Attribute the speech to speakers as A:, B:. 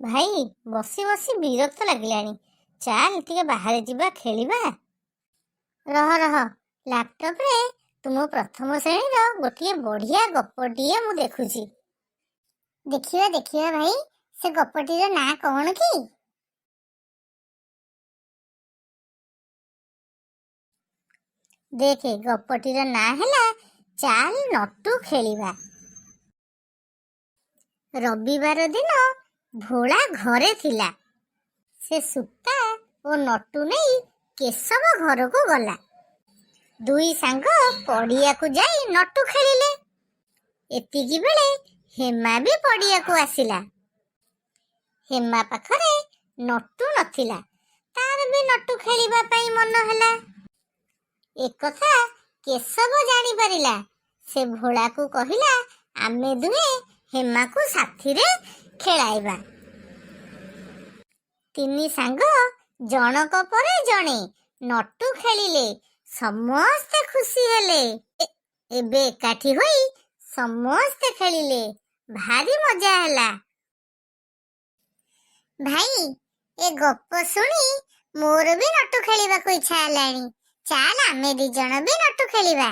A: ଭାଇ ବସି ବସି ବିରକ୍ତ ଲାଗିଲାଣି। ଚାଲ ଟିକେ ବାହାରେ ଯିବା ଖେଳିବା। ରହ ରହ, ଲାପଟପରେ ତୁମ ପ୍ରଥମ ଶ୍ରେଣୀର ଗୋଟିଏ ବଢିଆ ଗପଟିଏ ମୁଁ ଦେଖୁଛି। ଦେଖିବା ଦେଖିବା ଭାଇ, ସେ ଗପଟିର ନାଁ କଣ କି? ଦେଖେ, ଗପଟିର ନାଁ ହେଲା ଚାଲ ନଟୁ ଖେଳିବା। ରବିବାର ଦିନ ଭୋଳା ଘରେ ଥିଲା। ସେ ସୂତା ଓ ନଟୁ ନେଇ କେଶବ ଘରକୁ ଗଲା। ଦୁଇ ସାଙ୍ଗ ପଡ଼ିଆକୁ ଯାଇ ନଟୁ ଖେଳିଲେ। ଏତିକି ବେଳେ ହେମା ବି ପଡ଼ିଆକୁ ଆସିଲା। ହେମା ପାଖରେ ନଟୁ ନଥିଲା, ତାର ବି ନଟୁ ଖେଳିବା ପାଇଁ ମନ ହେଲା। ଏକଥା କେଶବ ଜାଣିପାରିଲା। ସେ ଭୋଳାକୁ କହିଲା, ଆମେ ଦୁହେଁ ହେମାକୁ ସାଥିରେ ଖେଳାଇବା। ତିନି ସାଙ୍ଗ ଜଣକ ପରେ ଜଣେ ନଟୁ ଖେଳିଲେ। ସମସ୍ତେ ଖୁସି ହେଲେ। ଏବେ ଏକାଠି ହୋଇ ସମସ୍ତେ ଖେଳିଲେ। ଭାରି ମଜା ହେଲା। ଭାଇ, ଏ ଗପ ଶୁଣି ମୋର ବି ନଟୁ ଖେଳିବାକୁ ଇଚ୍ଛା ହେଲାଣି। ଚାଲ ଆମେ ଦି ଜଣ ବି ନଟୁ ଖେଳିବା।